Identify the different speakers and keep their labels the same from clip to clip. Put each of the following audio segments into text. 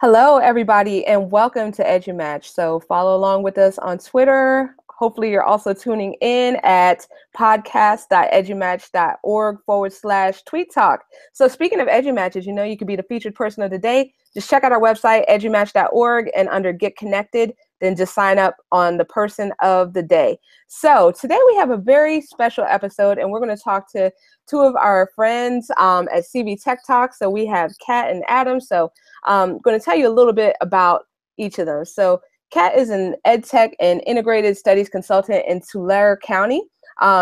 Speaker 1: Hello, everybody, and welcome to EduMatch. So follow along with us on Twitter. Hopefully, you're also tuning in at podcast.edumatch.org/tweet talk. So speaking of EduMatches, you know, you could be the featured person of the day. Just check out our website, edumatch.org, and under Get Connected, then just sign up on the person of the day. So today we have a very special episode, and we're going to talk to two of our friends at CV Tech Talk. So we have Kat and Adam. So I'm going to tell you a little bit about each of them. So Kat is an ed tech and integrated studies consultant in Tulare County.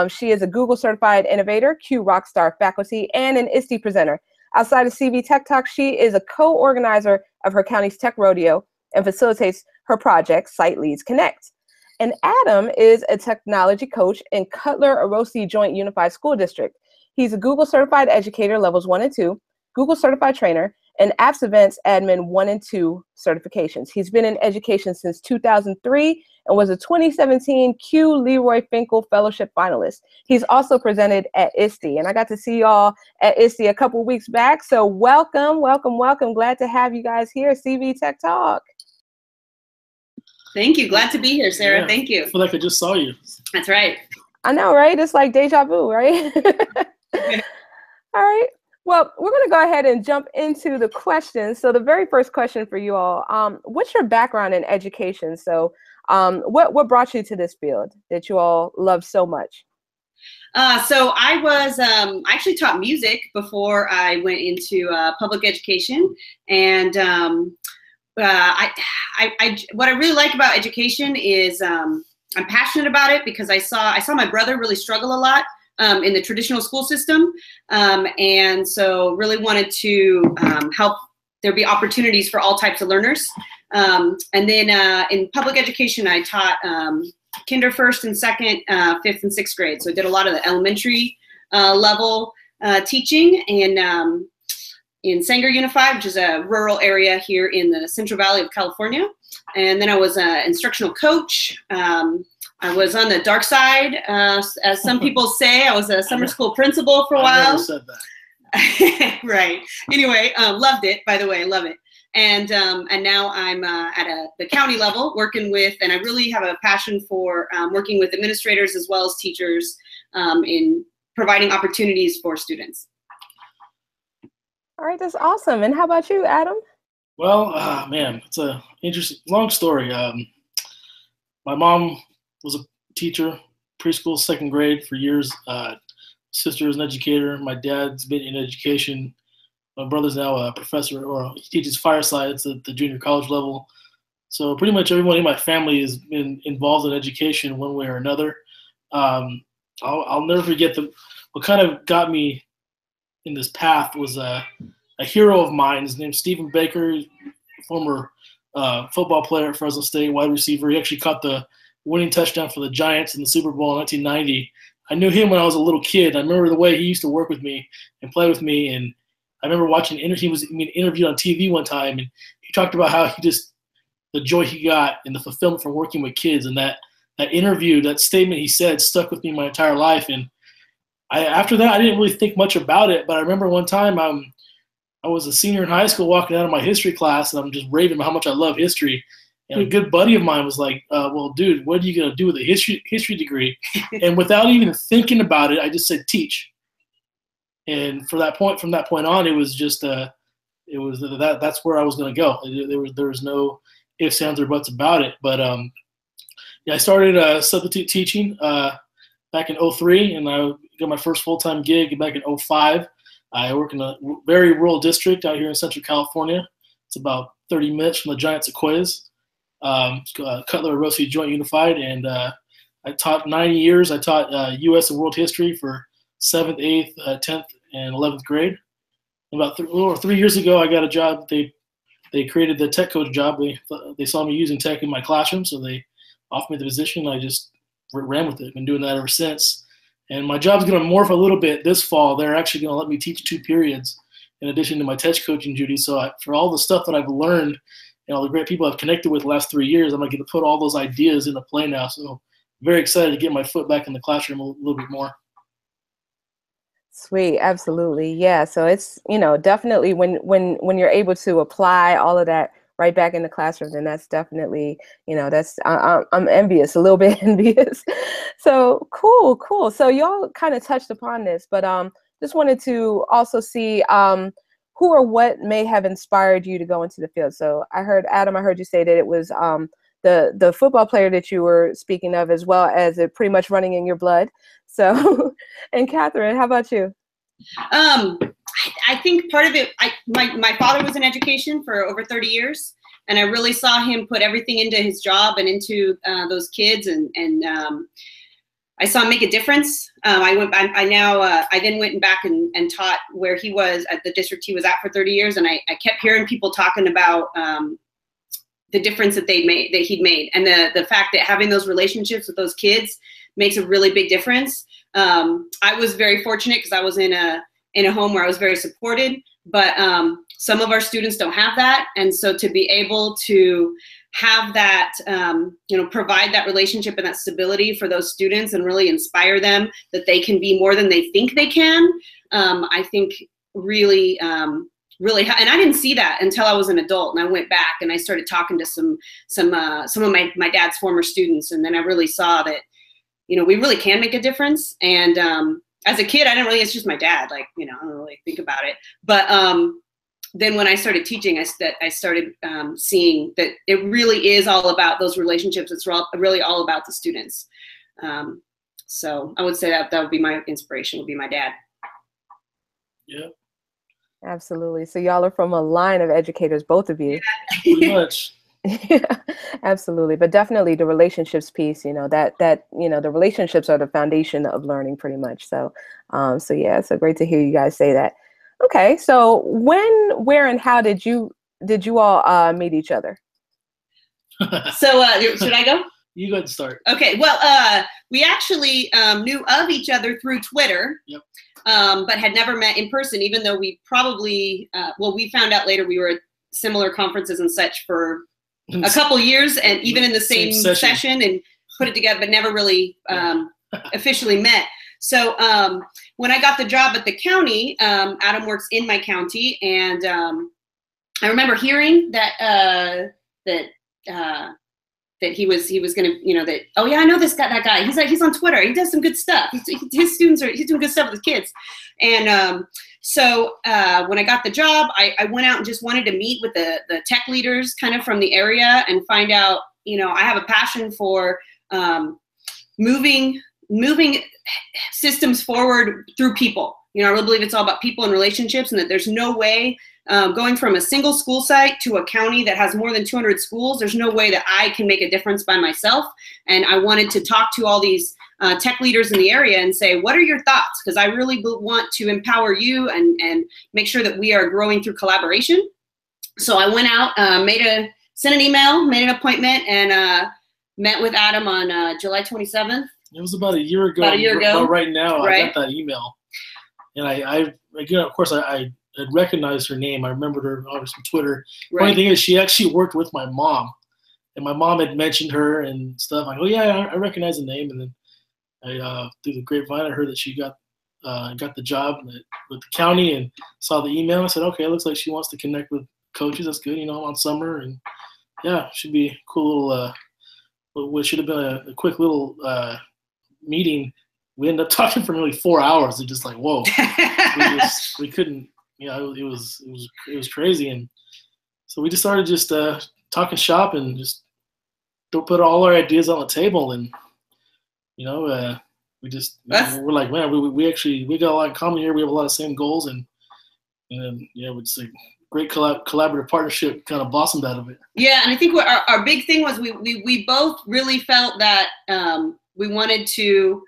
Speaker 1: She is a Google certified innovator, Q Rockstar faculty, and an ISTE presenter. Outside of CV Tech Talk, she is a co-organizer of her county's tech rodeo and facilitates her project, Site Leads Connect. And Adam is a technology coach in Cutler-Orosi Joint Unified School District. He's a Google certified educator levels 1 and 2, Google certified trainer, and Apps Events Admin 1 and 2 certifications. He's been in education since 2003 and was a 2017 Q Leroy Finkel Fellowship finalist. He's also presented at ISTE, and I got to see y'all at ISTE a couple weeks back. So welcome, welcome, welcome. Glad to have you guys here at CV Tech Talk.
Speaker 2: Thank you. Glad to be here, Sarah.
Speaker 3: Yeah,
Speaker 2: Thank you.
Speaker 3: I feel like I just saw you.
Speaker 2: That's right.
Speaker 1: I know, right? It's like deja vu, right? All right. Well, we're going to go ahead and jump into the questions. So the very first question for you all, what's your background in education? So what brought you to this field that you all love so much?
Speaker 2: So I actually taught music before I went into public education. And what I really like about education is I'm passionate about it because I saw my brother really struggle a lot in the traditional school system. And so really wanted to help there be opportunities for all types of learners. And then in public education, I taught kinder first and second, fifth and sixth grade. So I did a lot of the elementary level teaching in Sanger Unified, which is a rural area here in the Central Valley of California. And then I was an instructional coach. I was on the dark side, as some people say. I was a summer school principal for a while.
Speaker 3: I never said that.
Speaker 2: Right. Anyway, loved it, by the way, love it. And now I'm at the county level working with, and I really have a passion for working with administrators as well as teachers in providing opportunities for students.
Speaker 1: All right, that's awesome. And how about you, Adam?
Speaker 3: Well, man, it's a interesting, long story. My mom was a teacher, preschool, second grade for years. Sister is an educator. My dad's been in education. My brother's now a professor, or he teaches fire science at the junior college level. So pretty much everyone in my family has been involved in education one way or another. I'll never forget what kind of got me in this path was a hero of mine. His name's Stephen Baker, former football player at Fresno State, wide receiver. He actually caught the winning touchdown for the Giants in the Super Bowl in 1990. I knew him when I was a little kid. I remember the way he used to work with me and play with me. And I remember watching he was interviewed on TV one time, and he talked about how the joy he got and the fulfillment from working with kids. And that interview, that statement he said stuck with me my entire life. And after that, I didn't really think much about it. But I remember one time I was a senior in high school walking out of my history class, and I'm just raving about how much I love history. And a good buddy of mine was like, well, dude, what are you going to do with a history degree? And without even thinking about it, I just said, teach. And from that point on, it was just, that's where I was going to go. There was no ifs, ands, or buts about it. But yeah, I started substitute teaching back in 2003, and I got my first full-time gig back in 2005. I work in a very rural district out here in Central California. It's about 30 minutes from the Giant Sequoias. Cutler-Orosi Joint Unified, and I taught 9 years. I taught U.S. and world history for 7th, 8th, 10th, and 11th grade. About a little over 3 years ago, I got a job. They created the tech coach job. They saw me using tech in my classroom, so they offered me the position. I just ran with it. Been doing that ever since. And my job's going to morph a little bit this fall. They're actually going to let me teach 2 periods in addition to my tech coaching duties. So for all the stuff that I've learned, all the great people I've connected with the last 3 years, I'm going to get to put all those ideas into play now. So very excited to get my foot back in the classroom a little bit more.
Speaker 1: Sweet, absolutely. Yeah. So it's, definitely when you're able to apply all of that right back in the classroom, then that's definitely, I'm envious, a little bit envious. So cool. So y'all kind of touched upon this, but just wanted to also see who or what may have inspired you to go into the field. So I heard, Adam, I heard you say that it was the football player that you were speaking of, as well as it pretty much running in your blood. So, and Catherine, how about you?
Speaker 2: I think part of it, my father was in education for over 30 years, and I really saw him put everything into his job and into those kids, and I saw him make a difference. I then went back and taught where he was at the district he was at for 30 years, and I kept hearing people talking about the difference that he'd made, and the fact that having those relationships with those kids makes a really big difference. I was very fortunate because I was in a home where I was very supported, but some of our students don't have that, and so to be able to have that, provide that relationship and that stability for those students and really inspire them that they can be more than they think they can, I think really, and I didn't see that until I was an adult, and I went back and I started talking to some of my dad's former students, and then I really saw that, we really can make a difference. And as a kid, I didn't really, it's just my dad, I don't really think about it. But then when I started teaching, I started seeing that it really is all about those relationships. It's really all about the students. So I would say that would be my inspiration, would be my dad.
Speaker 3: Yeah.
Speaker 1: Absolutely. So y'all are from a line of educators, both of you.
Speaker 3: Yeah, pretty much.
Speaker 1: Yeah, absolutely. But definitely the relationships piece, the relationships are the foundation of learning pretty much. So, yeah, so great to hear you guys say that. Okay. So when, where, and how did you all meet each other?
Speaker 2: So should I go?
Speaker 3: You go ahead and start.
Speaker 2: Okay. Well, we actually knew of each other through Twitter.
Speaker 3: Yep.
Speaker 2: But had never met in person, even though we probably, we found out later we were at similar conferences and such for a couple years, and even in the same session, and put it together, but never really officially met. So when I got the job at the county, Adam works in my county, and I remember hearing that that he was gonna, that, oh yeah, I know that guy. He's on Twitter. He does some good stuff. He's doing good stuff with his kids. And so when I got the job, I went out and just wanted to meet with the tech leaders kind of from the area and find out, I have a passion for moving systems forward through people. I really believe it's all about people and relationships, and that there's no way going from a single school site to a county that has more than 200 schools, there's no way that I can make a difference by myself. And I wanted to talk to all these tech leaders in the area and say, what are your thoughts? Because I really want to empower you and make sure that we are growing through collaboration. So I went out, sent an email, made an appointment, and met with Adam on July 27th.
Speaker 3: It was about a year ago. But right now, right? I got that email. And I again, of course, I had recognized her name. I remembered her obviously from Twitter. Right. Funny thing is, she actually worked with my mom, and my mom had mentioned her and stuff. I go, yeah, I recognize the name. And then I through the grapevine, I heard that she got the job with the county, and saw the email. I said, okay, it looks like she wants to connect with coaches. That's good, on summer, and yeah, should be a cool little. What should have been a quick little meeting. We ended up talking for nearly 4 hours. It's just like, whoa, we couldn't, it was crazy. And so we just started just talking shop and just put all our ideas on the table. And, we just, we're like, man, we got a lot in common here. We have a lot of same goals, and it's a great collaborative partnership kind of blossomed out of it. Yeah.
Speaker 2: And I think what our big thing was we both really felt that we wanted to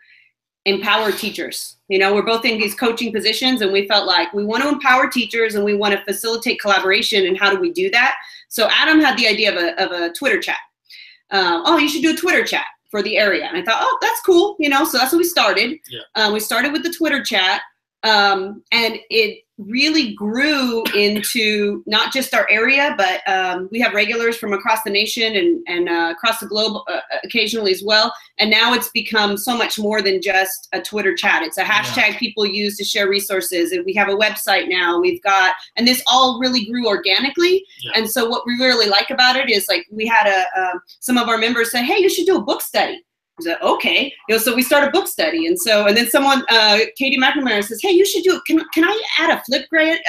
Speaker 2: empower teachers. We're both in these coaching positions, and we felt like we want to empower teachers and we want to facilitate collaboration. And how do we do that? So Adam had the idea of a Twitter chat. You should do a Twitter chat for the area. And I thought, oh, that's cool. So that's what we started. Yeah. We started with the Twitter chat. And really grew into not just our area, but we have regulars from across the nation and across the globe occasionally as well. And now it's become so much more than just a Twitter chat. It's a hashtag people use to share resources. And we have a website now. And this all really grew organically. Yeah. And so what we really like about it is, like, we had some of our members say, hey, you should do a book study. Said, okay, so we start a book study, and then someone, Katie McNamara, says, hey, you should do it. Can I add a flip grid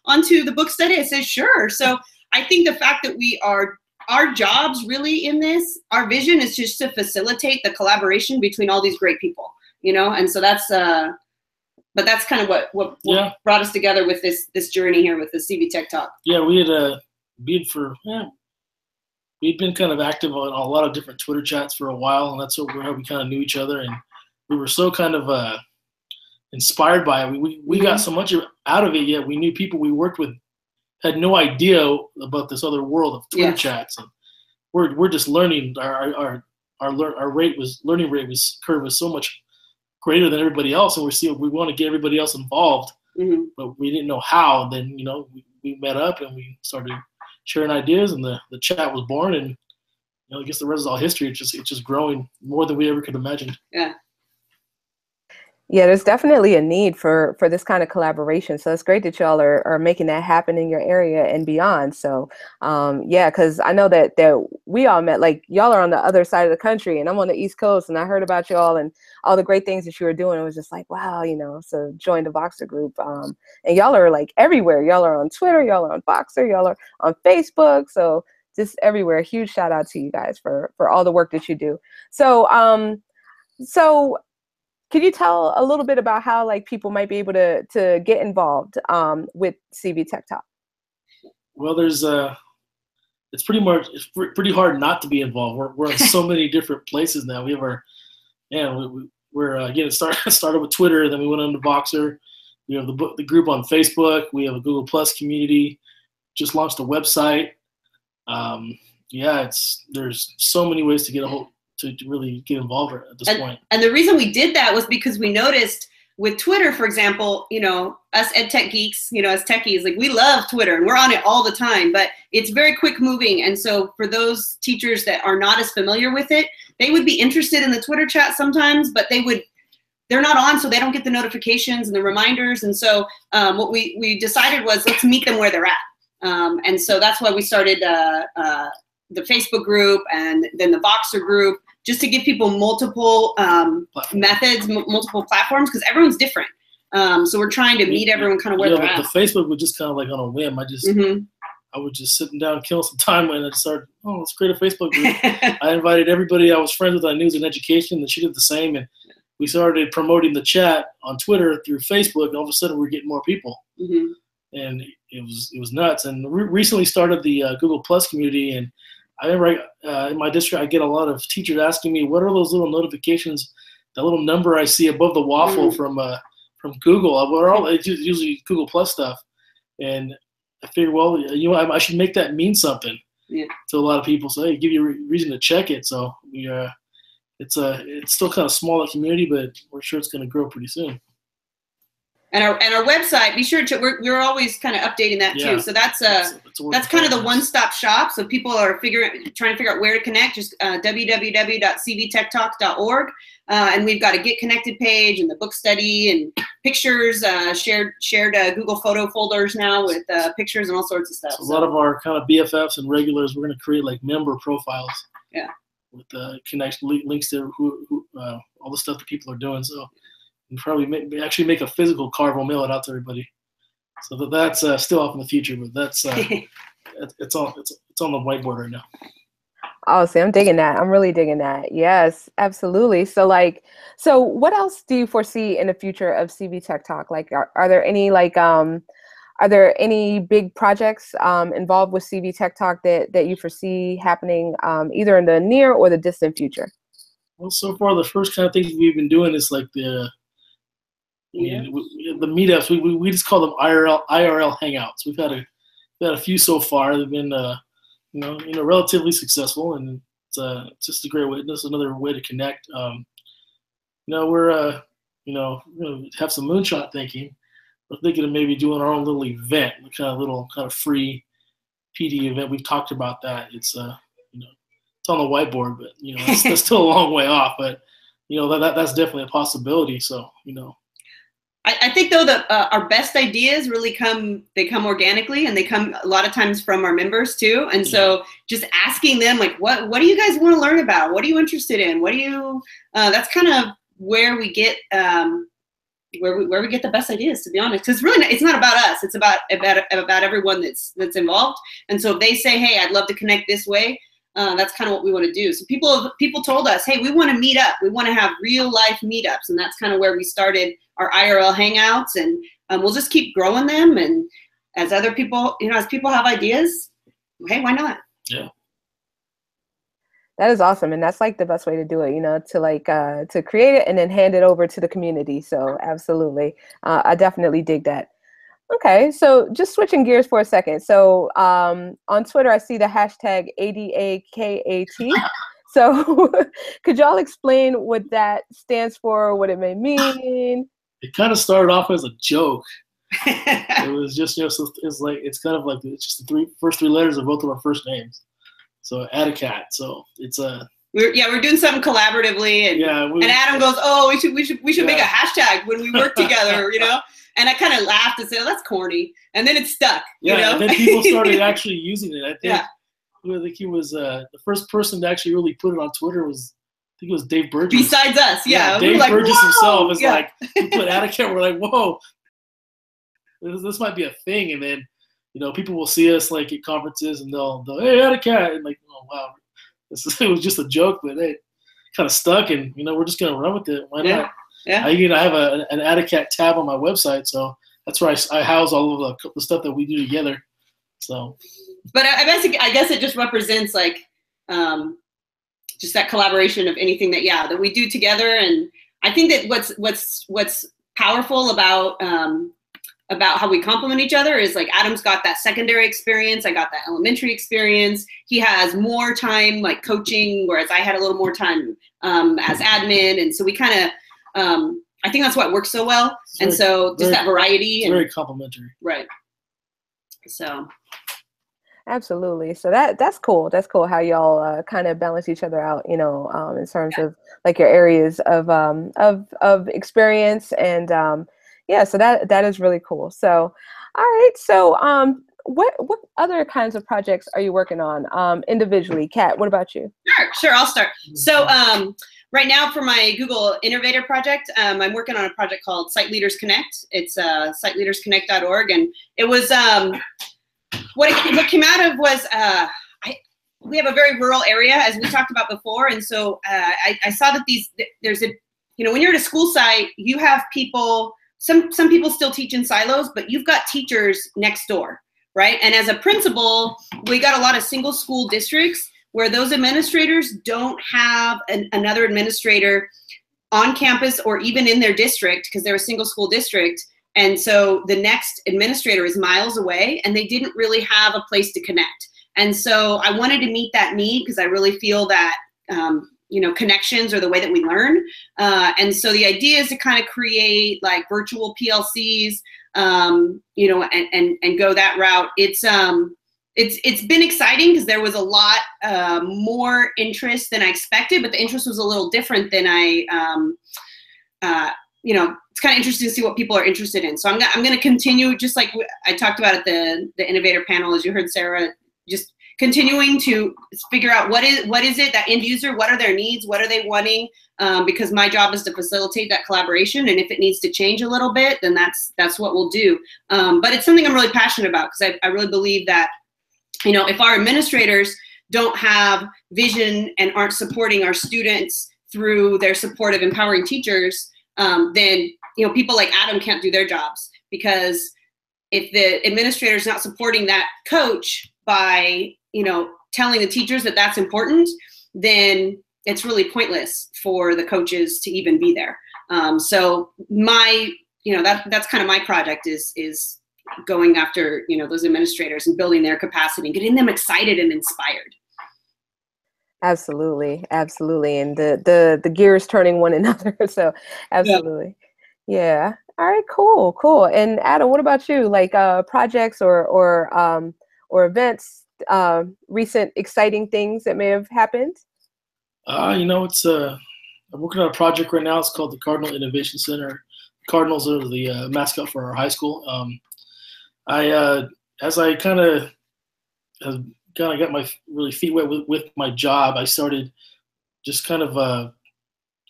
Speaker 2: onto the book study? I said, sure. So I think the fact that our jobs really in this, our vision is just to facilitate the collaboration between all these great people, and so that's but that's kind of what brought us together with this journey here with the CV Tech Talk.
Speaker 3: Yeah, we had we'd been kind of active on a lot of different Twitter chats for a while, and that's how we kind of knew each other, and we were so kind of inspired by it. We got so much out of it, yet we knew people we worked with had no idea about this other world of Twitter chats, and we're just learning. Our learning rate was so much greater than everybody else, and we want to get everybody else involved, but we didn't know how. Then we met up and we started sharing ideas, and the chat was born, and I guess the rest is all history. It's just growing more than we ever could imagine.
Speaker 1: Yeah, there's definitely a need for this kind of collaboration. So it's great that y'all are making that happen in your area and beyond. So because I know that we all met, like, y'all are on the other side of the country and I'm on the East Coast, and I heard about y'all and all the great things that you were doing. It was just like, wow, so join the Voxer group. And y'all are like everywhere. Y'all are on Twitter, y'all are on Voxer, y'all are on Facebook. So just everywhere. Huge shout out to you guys for all the work that you do. So can you tell a little bit about how, like, people might be able to get involved with CV Tech Talk?
Speaker 3: Well, it's pretty hard not to be involved. We're in so many different places now. We have we're getting started with Twitter, and then we went on to Voxer. We have the group on Facebook. We have a Google Plus community. Just launched a website. There's so many ways to get to really get involved at this point.
Speaker 2: And the reason we did that was because we noticed with Twitter, for example, us ed tech geeks, as techies, like, we love Twitter and we're on it all the time, but it's very quick moving. And so for those teachers that are not as familiar with it, they would be interested in the Twitter chat sometimes, but they're not on, so they don't get the notifications and the reminders. And so what we decided was, let's meet them where they're at. And so that's why we started the Facebook group and then the Voxer group, just to give people multiple methods, multiple platforms, because everyone's different. So we're trying to meet everyone kind of where they're at.
Speaker 3: The Facebook was just kind of like on a whim. I was just sitting down, killing some time, and I started, let's create a Facebook group. I invited everybody I was friends with on news and education, and she did the same. And we started promoting the chat on Twitter through Facebook, and all of a sudden we're getting more people. And it was nuts. And recently started the Google Plus community, and I remember in my district, I get a lot of teachers asking me, what are those little notifications, that little number I see above the waffle from Google? It's usually Google Plus stuff. And I figured, well, I should make that mean something to a lot of people. So, hey, give you a reason to check it. So it's still kind of small, a community, but we're sure it's going to grow pretty soon.
Speaker 2: And our website, be sure to, we're always kind of updating that too. So that's kind of the one-stop shop. So people are trying to figure out where to connect. Just www.cvtechtalk.org. And we've got a Get Connected page and the book study and pictures, shared Google photo folders now with pictures and all sorts of stuff.
Speaker 3: So a lot of our kind of BFFs and regulars, we're going to create like member profiles. With links to all the stuff that people are doing. So. And probably actually make a physical card. We'll mail it out to everybody. So that's still off in the future, but that's it's on the whiteboard right now.
Speaker 1: Oh, see, I'm digging that. I'm really digging that. Yes, absolutely. So what else do you foresee in the future of CV Tech Talk? Like, are there any big projects involved with CV Tech Talk that you foresee happening either in the near or the distant future?
Speaker 3: Well, so far the first kind of things we've been doing is like the meetups. We just call them IRL hangouts. We've had a few so far. They've been relatively successful, and it's just a great way. This is another way to connect. We're gonna have some moonshot thinking. we're thinking of maybe doing our own little event, kind of free PD event. We've talked about that. It's it's on the whiteboard, but that's still a long way off. But that's definitely a possibility. So
Speaker 2: I think though that our best ideas really come organically, and they come a lot of times from our members too. And so just asking them like, what do you guys want to learn about? What are you interested in? What do you? That's kind of where we get where we get the best ideas, to be honest. Because really, it's not about us. It's about everyone that's involved. And so if they say, hey, I'd love to connect this way, that's kind of what we want to do. So people told us, hey, we want to meet up. We want to have real life meetups, and that's kind of where we started our IRL hangouts, and we'll just keep growing them. And as other people, as people have ideas, hey, why not?
Speaker 3: Yeah.
Speaker 1: That is awesome. And that's like the best way to do it, to create it and then hand it over to the community. So absolutely. I definitely dig that. Okay. So just switching gears for a second. So on Twitter, I see the hashtag ADAKAT. So could y'all explain what that stands for, what it may mean?
Speaker 3: It kind of started off as a joke. It was just, it's kind of like, it's just the first three letters of both of our first names. So ADAKAT. So it's
Speaker 2: we're doing something collaboratively, and Adam goes, oh, we should make a hashtag when we work together, And I kind of laughed and said, oh, that's corny. And then it stuck.
Speaker 3: And then people started actually using it. I think he was the first person to actually really put it on Twitter was, I think it was Dave Burgess.
Speaker 2: Besides us,
Speaker 3: Dave Burgess himself is like, he put ADAKAT. We're like, whoa, this might be a thing. And then, people will see us like at conferences and they'll hey, ADAKAT, and like, oh wow, it was just a joke, but it kind of stuck, and we're just gonna run with it. Why not?
Speaker 2: Yeah.
Speaker 3: I have an ADAKAT tab on my website, so that's where I house all of the stuff that we do together. So,
Speaker 2: but I guess it just represents like just that collaboration of anything that we do together. And I think that what's powerful about how we complement each other is like Adam's got that secondary experience. I got that elementary experience. He has more time like coaching, whereas I had a little more time as admin. And so we kind of, I think that's what works so well. And so just that variety.
Speaker 3: It's very complementary.
Speaker 2: Right. So.
Speaker 1: Absolutely. So that's cool. That's cool how y'all kind of balance each other out, in terms of like your areas of experience. And so that is really cool. So, all right. So what other kinds of projects are you working on individually? Kat, what about you?
Speaker 2: Sure. I'll start. So right now for my Google Innovator project, I'm working on a project called Site Leaders Connect. It's siteleadersconnect.org. And it was what came out of was we have a very rural area, as we talked about before. And so I saw that there's when you're at a school site, you have people, some people still teach in silos, but you've got teachers next door, right? And as a principal, we got a lot of single school districts where those administrators don't have another administrator on campus or even in their district because they're a single school district. And so the next administrator is miles away, and they didn't really have a place to connect. And so I wanted to meet that need because I really feel that connections are the way that we learn. And so the idea is to kind of create like virtual PLCs, and go that route. It's been exciting because there was a lot more interest than I expected, but the interest was a little different than it's kind of interesting to see what people are interested in. So I'm going to continue, just like I talked about at the Innovator panel, as you heard Sarah, just continuing to figure out what is it, that end user, what are their needs, what are they wanting, because my job is to facilitate that collaboration, and if it needs to change a little bit, then that's what we'll do. But it's something I'm really passionate about because I really believe that, if our administrators don't have vision and aren't supporting our students through their support of empowering teachers, then people like Adam can't do their jobs, because if the administrator is not supporting that coach by telling the teachers that that's important, then it's really pointless for the coaches to even be there. So that's kind of my project is going after those administrators and building their capacity and getting them excited and inspired.
Speaker 1: Absolutely. And the gears turning one another. So absolutely. Yeah. All right, cool. And Adam, what about you? Like projects or events, recent exciting things that may have happened?
Speaker 3: It's I'm working on a project right now. It's called the Cardinal Innovation Center. Cardinals are the mascot for our high school. I As I kind of got my really feet wet with my job, I started just kind of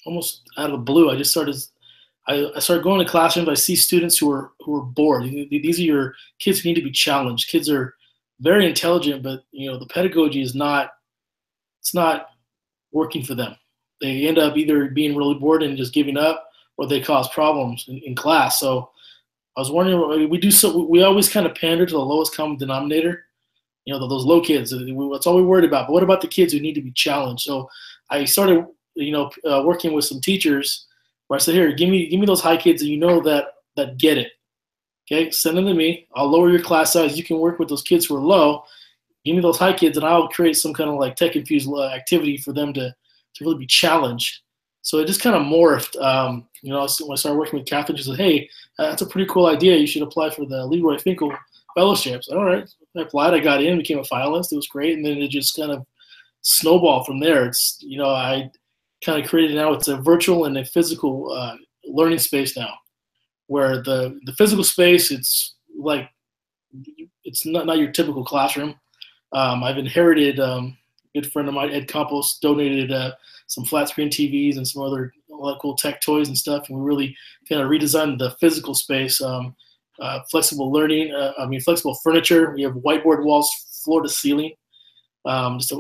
Speaker 3: almost out of the blue. I started going to classrooms. I see students who are bored. These are your kids who need to be challenged. Kids are very intelligent, but the pedagogy is not, it's not working for them. They end up either being really bored and just giving up, or they cause problems in class. So I was wondering, we always kind of pander to the lowest common denominator. Those low kids. That's all we're worried about. But what about the kids who need to be challenged? So I started, working with some teachers where I said, here, give me those high kids that get it. Okay, send them to me. I'll lower your class size. You can work with those kids who are low. Give me those high kids, and I'll create some kind of like tech-infused activity for them to really be challenged. So it just kind of morphed. When I started working with Catherine, she said, hey, that's a pretty cool idea. You should apply for the Leroy Finkel fellowships. All right. I applied. I got in, became a finalist. It was great. And then it just kind of snowballed from there. I kind of created now, it's a virtual and a physical learning space now, where the physical space, it's not your typical classroom. I've inherited, a good friend of mine, Ed Campos, donated some flat screen TVs and some a lot of cool tech toys and stuff. And we really kind of redesigned the physical space. Flexible learning, flexible furniture. We have whiteboard walls, floor to ceiling. It's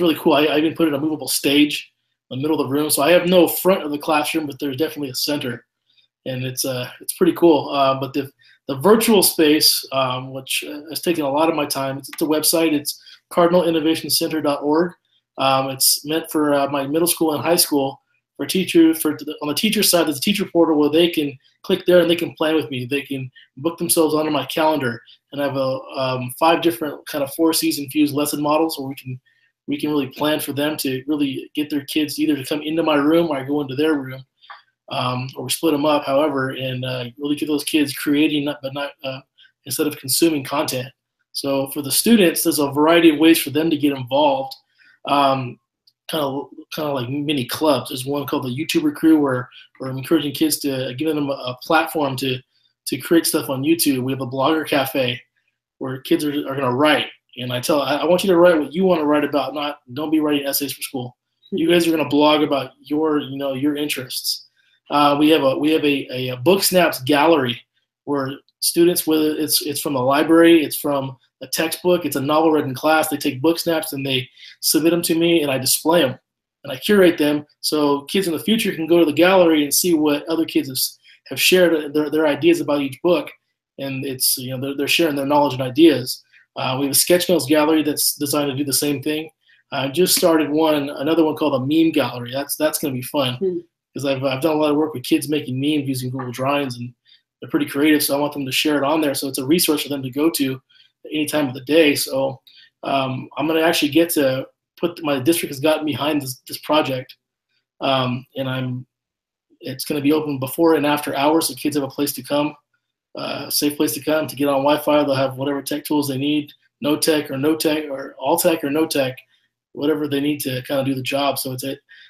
Speaker 3: really cool. I even put in a movable stage in the middle of the room. So I have no front of the classroom, but there's definitely a center, and it's pretty cool. But the virtual space, which has taken a lot of my time, it's a website. It's cardinalinnovationcenter.org. It's meant for my middle school and high school. For teachers, on the teacher side, there's a teacher portal where they can click there and they can plan with me. They can book themselves onto my calendar, and I have 5 different kind of 4C infused lesson models where we can really plan for them to really get their kids either to come into my room or I go into their room, or we split them up, however, and really get those kids creating, but not instead of consuming content. So for the students, there's a variety of ways for them to get involved. Kind of like mini clubs. There's one called the YouTuber Crew where I'm encouraging kids to give them a platform to create stuff on YouTube. We have a blogger cafe where kids are going to write, and I want you to write what you want to write about. Don't be writing essays for school. You guys are going to blog about your interests. We have a Book Snaps gallery where students, whether it's from the library, it's from a textbook, it's a novel read in class, they take book snaps and they submit them to me, and I display them and I curate them so kids in the future can go to the gallery and see what other kids have shared their ideas about each book, and it's they're sharing their knowledge and ideas. We have a sketch notes gallery that's designed to do the same thing. I just started another one called a meme gallery. That's going to be fun because I've done a lot of work with kids making memes using Google Drawings, and they're pretty creative, so I want them to share it on there so it's a resource for them to go to any time of the day. So I'm going to actually get to my district has gotten behind this project, and it's going to be open before and after hours, so kids have a place to come, safe place to come to get on Wi-Fi. They'll have whatever tech tools they need, no tech or all tech or no tech, whatever they need to kind of do the job. So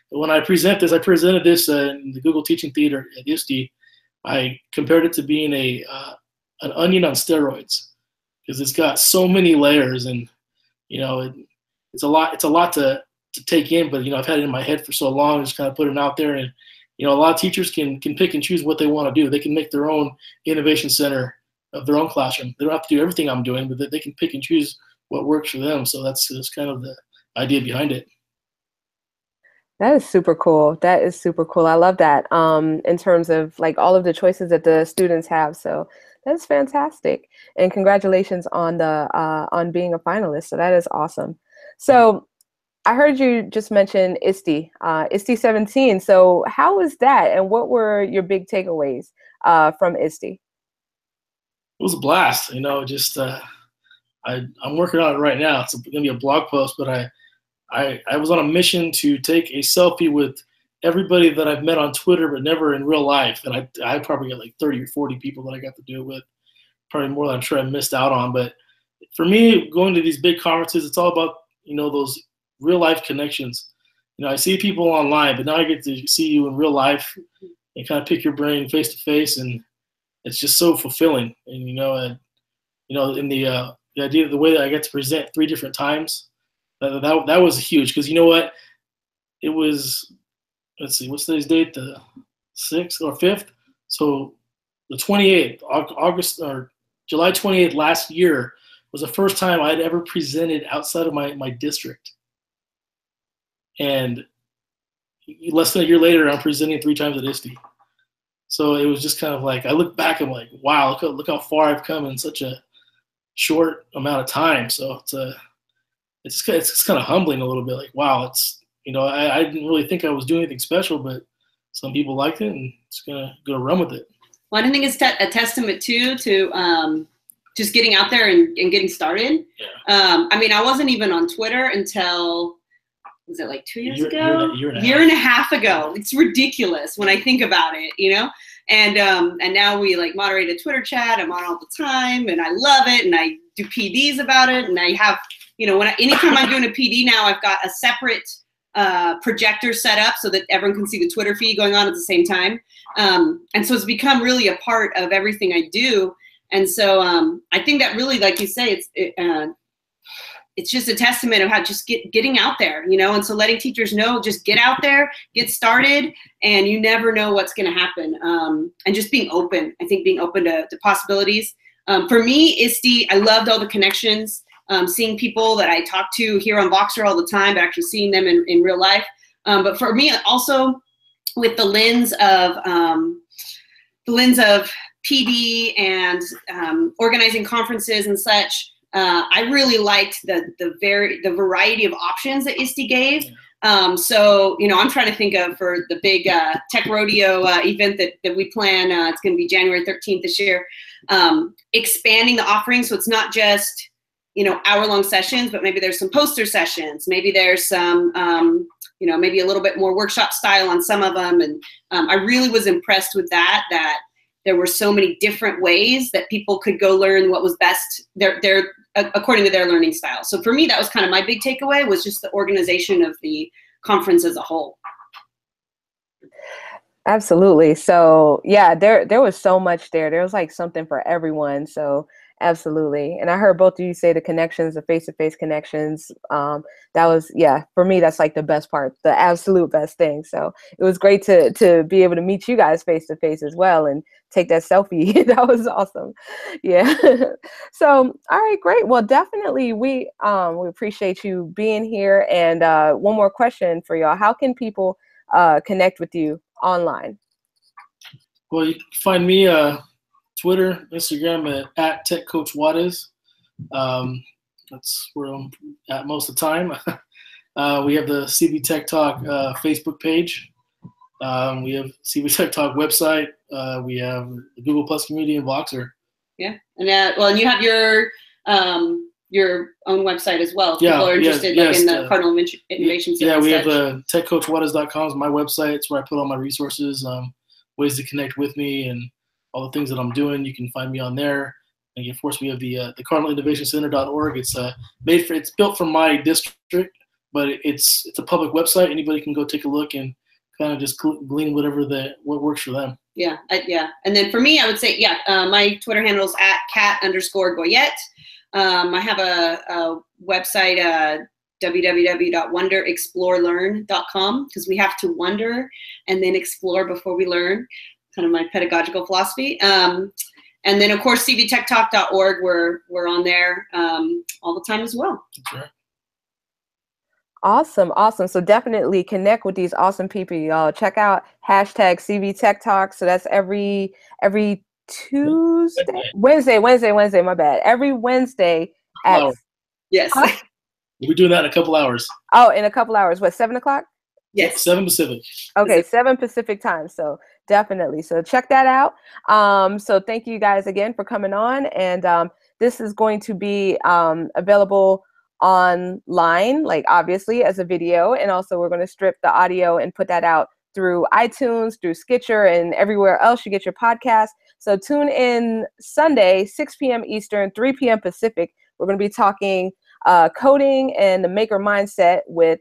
Speaker 3: when I presented this in the Google Teaching Theater at ISTE. I compared it to being an onion on steroids, because it's got so many layers, and it's a lot to take in. But I've had it in my head for so long, just kind of put it out there, and a lot of teachers can pick and choose what they want to do. They can make their own innovation center of their own classroom. They don't have to do everything I'm doing, but they can pick and choose what works for them. So that's kind of the idea behind it.
Speaker 1: That is super cool. I love that. In terms of like all of the choices that the students have. So that's fantastic. And congratulations on on being a finalist. So that is awesome. So I heard you just mention ISTE, ISTE 17. So how was that? And what were your big takeaways from ISTE?
Speaker 3: It was a blast. I'm working on it right now. It's going to be a blog post, but I was on a mission to take a selfie with everybody that I've met on Twitter, but never in real life. And I probably get like 30 or 40 people that I got to do it with, probably more than I'm sure I missed out on. But for me, going to these big conferences, it's all about, those real life connections. I see people online, but now I get to see you in real life and kind of pick your brain face to face. And it's just so fulfilling. And, in the idea, the way that I get to present 3 different times, that was huge. Because you know what? It was, let's see, what's today's date? The 6th or 5th? So the 28th, August or July 28th last year was the first time I had ever presented outside of my district. And less than a year later, I'm presenting 3 times at ISTE. So it was just kind of like, I look back, I'm like, wow, look how far I've come in such a short amount of time. So it's kind of humbling a little bit. Like, wow, it's, I didn't really think I was doing anything special, but some people liked it, and it's gonna run with it.
Speaker 2: Well, I think it's a testament too to just getting out there and getting started. Yeah. I mean, I wasn't even on Twitter until, was it like 2 years ago? Year and a half ago. It's ridiculous when I think about it, And now we like moderate a Twitter chat. I'm on all the time, and I love it. And I do PDs about it. And I have, anytime I'm doing a PD now, I've got a separate projector set up so that everyone can see the Twitter feed going on at the same time. And so it's become really a part of everything I do. And so I think that really, like you say, it's just a testament of how just getting out there, and so letting teachers know, just get out there, get started, and you never know what's going to happen. And just being open, I think being open to possibilities. For me, ISTE, I loved all the connections, seeing people that I talk to here on Voxer all the time, but actually seeing them in real life. But for me, also with the lens of PD and organizing conferences and such, I really liked the variety of options that ISTE gave. So, I'm trying to think of for the big Tech Rodeo event that we plan. It's going to be January 13th this year. Expanding the offerings, so it's not just hour-long sessions, but maybe there's some poster sessions. Maybe there's some maybe a little bit more workshop style on some of them. And I really was impressed with that there were so many different ways that people could go learn what was best according to their learning style. So for me, that was kind of my big takeaway, was just the organization of the conference as a whole.
Speaker 1: Absolutely. So yeah, there was so much there. There was like something for everyone. So absolutely. And I heard both of you say the connections, the face-to-face connections. That was, yeah, for me, that's like the best part, the absolute best thing. So it was great to be able to meet you guys face-to-face as well and take that selfie. That was awesome. Yeah. So, all right, great. Well, definitely we appreciate you being here. And one more question for y'all. How can people connect with you online?
Speaker 3: Well, you can find me Twitter, Instagram at Tech Coach Juarez. That's where I'm at most of the time. We have the CV Tech Talk Facebook page. We have CV Tech Talk website. We have the Google Plus community and Voxer.
Speaker 2: Yeah, and and you have your own website as well. If people are interested in the Cardinal Innovation Center.
Speaker 3: Yeah, we have the techcoachjuarez.com is my website. It's where I put all my resources, ways to connect with me, and all the things that I'm doing. You can find me on there. And of course, we have the CardinalInnovationCenter.org. It's built for my district, but it's a public website. Anybody can go take a look and kind of just glean what works for them.
Speaker 2: Yeah, And then for me, I would say, my Twitter handle is at @Kat_Goyette. I have a website, www.wonderexplorelearn.com, because we have to wonder and then explore before we learn. Kind of my pedagogical philosophy. And then of course, cvtechtalk.org, we're on there all the time as well.
Speaker 3: Sure.
Speaker 1: Awesome. So definitely connect with these awesome people, y'all. Check out #CVTechTalk. So that's every Tuesday, Wednesday, my bad. Every Wednesday at
Speaker 2: yes.
Speaker 3: We'll be doing that in a couple hours.
Speaker 1: Oh, in a couple hours. What, 7 o'clock?
Speaker 2: Yes.
Speaker 3: 7 Pacific.
Speaker 1: Okay, 7 Pacific time. So definitely. So check that out. So thank you guys again for coming on. And this is going to be available online, like obviously as a video. And also we're going to strip the audio and put that out through iTunes, through Stitcher, and everywhere else you get your podcast. So tune in Sunday, 6 p.m. Eastern, 3 p.m. Pacific. We're going to be talking coding and the maker mindset with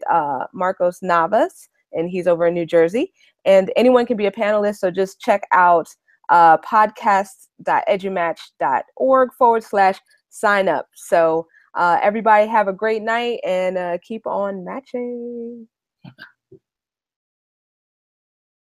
Speaker 1: Marcos Navas, and he's over in New Jersey. And anyone can be a panelist, so just check out podcasts.edumatch.org/sign up. So everybody have a great night and keep on matching.